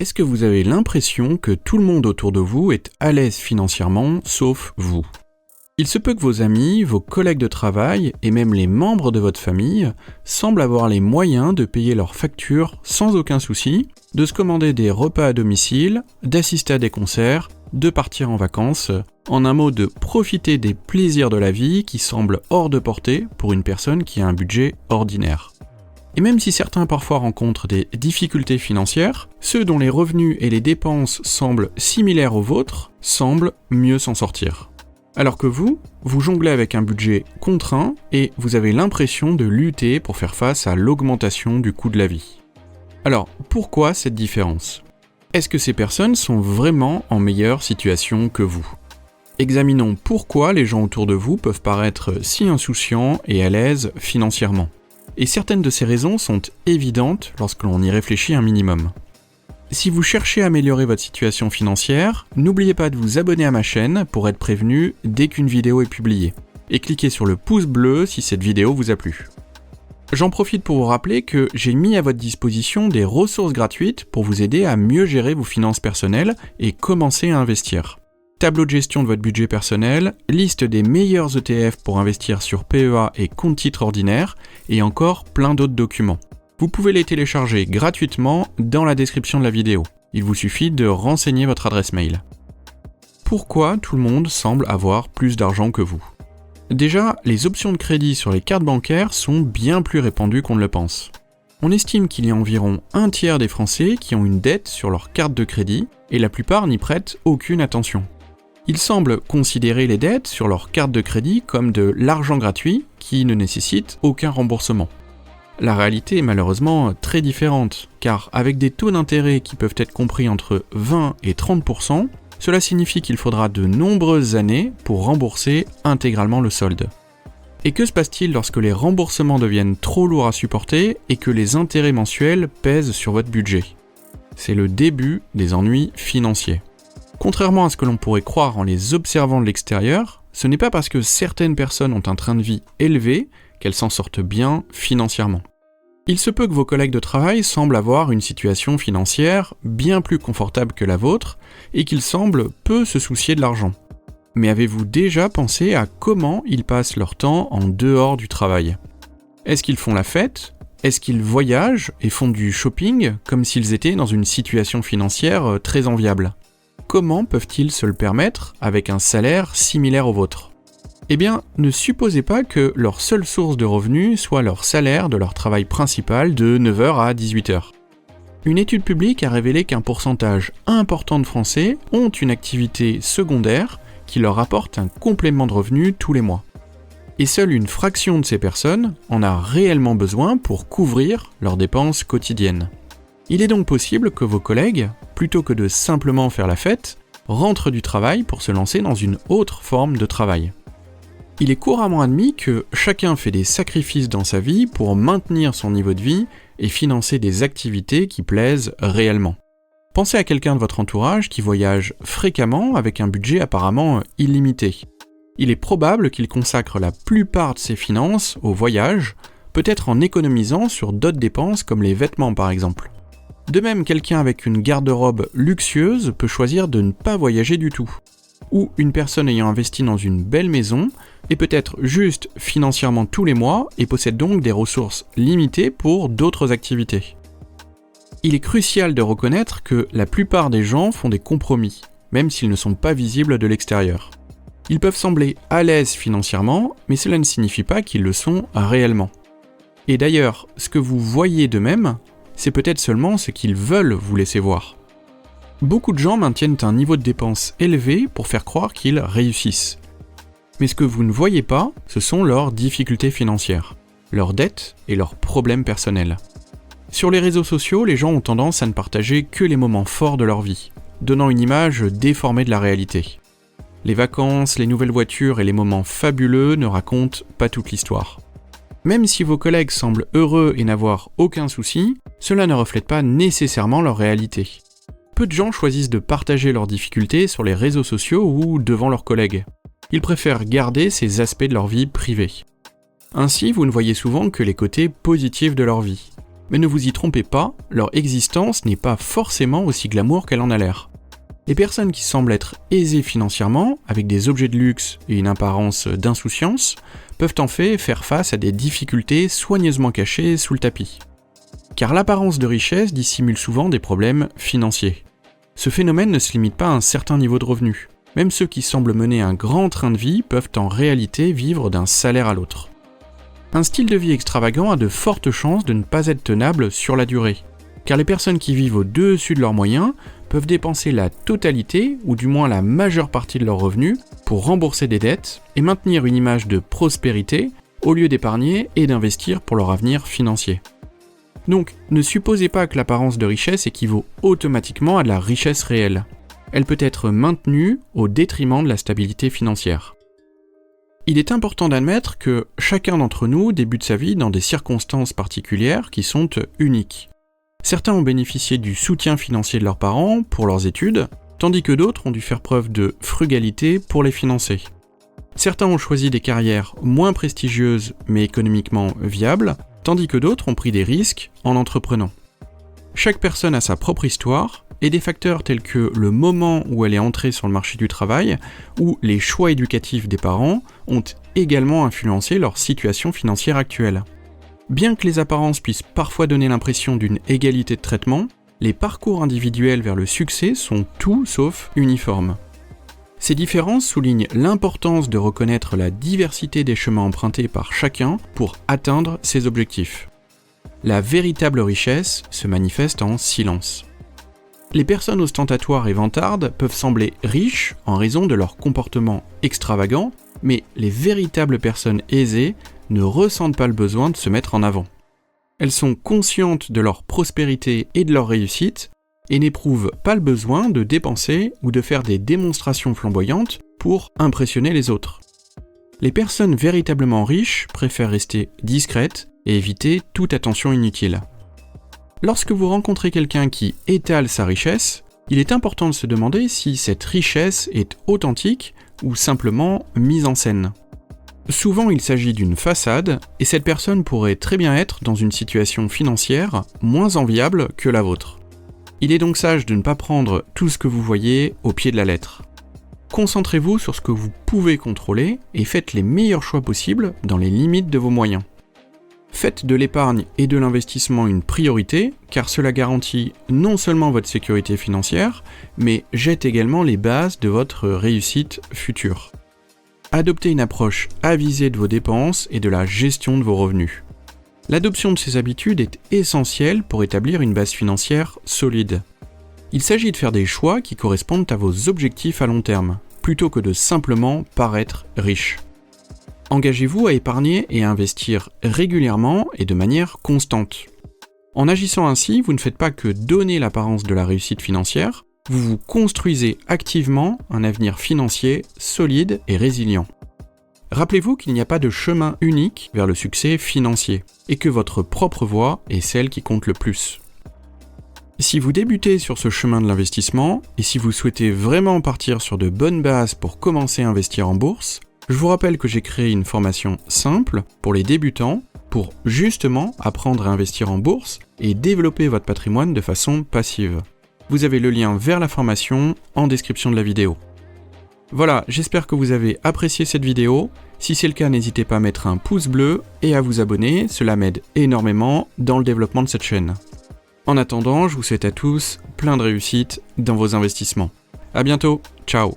Est-ce que vous avez l'impression que tout le monde autour de vous est à l'aise financièrement, sauf vous ? Il se peut que vos amis, vos collègues de travail et même les membres de votre famille semblent avoir les moyens de payer leurs factures sans aucun souci, de se commander des repas à domicile, d'assister à des concerts, de partir en vacances, en un mot de profiter des plaisirs de la vie qui semblent hors de portée pour une personne qui a un budget ordinaire. Et même si certains parfois rencontrent des difficultés financières, ceux dont les revenus et les dépenses semblent similaires aux vôtres semblent mieux s'en sortir. Alors que vous jonglez avec un budget contraint et vous avez l'impression de lutter pour faire face à l'augmentation du coût de la vie. Alors, pourquoi cette différence ? Est-ce que ces personnes sont vraiment en meilleure situation que vous ? Examinons pourquoi les gens autour de vous peuvent paraître si insouciants et à l'aise financièrement. Et certaines de ces raisons sont évidentes lorsque l'on y réfléchit un minimum. Si vous cherchez à améliorer votre situation financière, n'oubliez pas de vous abonner à ma chaîne pour être prévenu dès qu'une vidéo est publiée. Et cliquez sur le pouce bleu si cette vidéo vous a plu. J'en profite pour vous rappeler que j'ai mis à votre disposition des ressources gratuites pour vous aider à mieux gérer vos finances personnelles et commencer à investir. Tableau de gestion de votre budget personnel, liste des meilleurs ETF pour investir sur PEA et compte titres ordinaires, et encore plein d'autres documents. Vous pouvez les télécharger gratuitement dans la description de la vidéo. Il vous suffit de renseigner votre adresse mail. Pourquoi tout le monde semble avoir plus d'argent que vous ? Déjà, les options de crédit sur les cartes bancaires sont bien plus répandues qu'on ne le pense. On estime qu'il y a environ un tiers des Français qui ont une dette sur leur carte de crédit, et la plupart n'y prêtent aucune attention. Ils semblent considérer les dettes sur leur carte de crédit comme de l'argent gratuit qui ne nécessite aucun remboursement. La réalité est malheureusement très différente, car avec des taux d'intérêt qui peuvent être compris entre 20 et 30%, cela signifie qu'il faudra de nombreuses années pour rembourser intégralement le solde. Et que se passe-t-il lorsque les remboursements deviennent trop lourds à supporter et que les intérêts mensuels pèsent sur votre budget ? C'est le début des ennuis financiers. Contrairement à ce que l'on pourrait croire en les observant de l'extérieur, ce n'est pas parce que certaines personnes ont un train de vie élevé qu'elles s'en sortent bien financièrement. Il se peut que vos collègues de travail semblent avoir une situation financière bien plus confortable que la vôtre et qu'ils semblent peu se soucier de l'argent. Mais avez-vous déjà pensé à comment ils passent leur temps en dehors du travail ? Est-ce qu'ils font la fête ? Est-ce qu'ils voyagent et font du shopping comme s'ils étaient dans une situation financière très enviable ? Comment peuvent-ils se le permettre avec un salaire similaire au vôtre ? Eh bien, ne supposez pas que leur seule source de revenus soit leur salaire de leur travail principal de 9h à 18h. Une étude publique a révélé qu'un pourcentage important de Français ont une activité secondaire qui leur apporte un complément de revenus tous les mois. Et seule une fraction de ces personnes en a réellement besoin pour couvrir leurs dépenses quotidiennes. Il est donc possible que vos collègues, plutôt que de simplement faire la fête, rentrent du travail pour se lancer dans une autre forme de travail. Il est couramment admis que chacun fait des sacrifices dans sa vie pour maintenir son niveau de vie et financer des activités qui plaisent réellement. Pensez à quelqu'un de votre entourage qui voyage fréquemment avec un budget apparemment illimité. Il est probable qu'il consacre la plupart de ses finances au voyage, peut-être en économisant sur d'autres dépenses comme les vêtements par exemple. De même, quelqu'un avec une garde-robe luxueuse peut choisir de ne pas voyager du tout. Ou une personne ayant investi dans une belle maison est peut-être juste financièrement tous les mois et possède donc des ressources limitées pour d'autres activités. Il est crucial de reconnaître que la plupart des gens font des compromis, même s'ils ne sont pas visibles de l'extérieur. Ils peuvent sembler à l'aise financièrement, mais cela ne signifie pas qu'ils le sont réellement. Et d'ailleurs, ce que vous voyez d'eux-mêmes, c'est peut-être seulement ce qu'ils veulent vous laisser voir. Beaucoup de gens maintiennent un niveau de dépenses élevé pour faire croire qu'ils réussissent. Mais ce que vous ne voyez pas, ce sont leurs difficultés financières, leurs dettes et leurs problèmes personnels. Sur les réseaux sociaux, les gens ont tendance à ne partager que les moments forts de leur vie, donnant une image déformée de la réalité. Les vacances, les nouvelles voitures et les moments fabuleux ne racontent pas toute l'histoire. Même si vos collègues semblent heureux et n'avoir aucun souci, cela ne reflète pas nécessairement leur réalité. Peu de gens choisissent de partager leurs difficultés sur les réseaux sociaux ou devant leurs collègues. Ils préfèrent garder ces aspects de leur vie privée. Ainsi, vous ne voyez souvent que les côtés positifs de leur vie. Mais ne vous y trompez pas, leur existence n'est pas forcément aussi glamour qu'elle en a l'air. Les personnes qui semblent être aisées financièrement, avec des objets de luxe et une apparence d'insouciance, peuvent en fait faire face à des difficultés soigneusement cachées sous le tapis. Car l'apparence de richesse dissimule souvent des problèmes financiers. Ce phénomène ne se limite pas à un certain niveau de revenu. Même ceux qui semblent mener un grand train de vie peuvent en réalité vivre d'un salaire à l'autre. Un style de vie extravagant a de fortes chances de ne pas être tenable sur la durée, car les personnes qui vivent au-dessus de leurs moyens peuvent dépenser la totalité, ou du moins la majeure partie de leurs revenus, pour rembourser des dettes et maintenir une image de prospérité, au lieu d'épargner et d'investir pour leur avenir financier. Donc, ne supposez pas que l'apparence de richesse équivaut automatiquement à de la richesse réelle. Elle peut être maintenue au détriment de la stabilité financière. Il est important d'admettre que chacun d'entre nous débute sa vie dans des circonstances particulières qui sont uniques. Certains ont bénéficié du soutien financier de leurs parents pour leurs études, tandis que d'autres ont dû faire preuve de frugalité pour les financer. Certains ont choisi des carrières moins prestigieuses mais économiquement viables, tandis que d'autres ont pris des risques en entreprenant. Chaque personne a sa propre histoire, et des facteurs tels que le moment où elle est entrée sur le marché du travail ou les choix éducatifs des parents ont également influencé leur situation financière actuelle. Bien que les apparences puissent parfois donner l'impression d'une égalité de traitement, les parcours individuels vers le succès sont tout sauf uniformes. Ces différences soulignent l'importance de reconnaître la diversité des chemins empruntés par chacun pour atteindre ses objectifs. La véritable richesse se manifeste en silence. Les personnes ostentatoires et vantardes peuvent sembler riches en raison de leur comportement extravagant, mais les véritables personnes aisées ne ressentent pas le besoin de se mettre en avant. Elles sont conscientes de leur prospérité et de leur réussite, et n'éprouvent pas le besoin de dépenser ou de faire des démonstrations flamboyantes pour impressionner les autres. Les personnes véritablement riches préfèrent rester discrètes et éviter toute attention inutile. Lorsque vous rencontrez quelqu'un qui étale sa richesse, il est important de se demander si cette richesse est authentique ou simplement mise en scène. Souvent il s'agit d'une façade, et cette personne pourrait très bien être dans une situation financière moins enviable que la vôtre. Il est donc sage de ne pas prendre tout ce que vous voyez au pied de la lettre. Concentrez-vous sur ce que vous pouvez contrôler et faites les meilleurs choix possibles dans les limites de vos moyens. Faites de l'épargne et de l'investissement une priorité, car cela garantit non seulement votre sécurité financière, mais jette également les bases de votre réussite future. Adoptez une approche avisée de vos dépenses et de la gestion de vos revenus. L'adoption de ces habitudes est essentielle pour établir une base financière solide. Il s'agit de faire des choix qui correspondent à vos objectifs à long terme, plutôt que de simplement paraître riche. Engagez-vous à épargner et à investir régulièrement et de manière constante. En agissant ainsi, vous ne faites pas que donner l'apparence de la réussite financière, vous vous construisez activement un avenir financier solide et résilient. Rappelez-vous qu'il n'y a pas de chemin unique vers le succès financier, et que votre propre voie est celle qui compte le plus. Si vous débutez sur ce chemin de l'investissement, et si vous souhaitez vraiment partir sur de bonnes bases pour commencer à investir en bourse, je vous rappelle que j'ai créé une formation simple pour les débutants pour justement apprendre à investir en bourse et développer votre patrimoine de façon passive. Vous avez le lien vers la formation en description de la vidéo. Voilà, j'espère que vous avez apprécié cette vidéo. Si c'est le cas, n'hésitez pas à mettre un pouce bleu et à vous abonner, cela m'aide énormément dans le développement de cette chaîne. En attendant, je vous souhaite à tous plein de réussite dans vos investissements. À bientôt, ciao.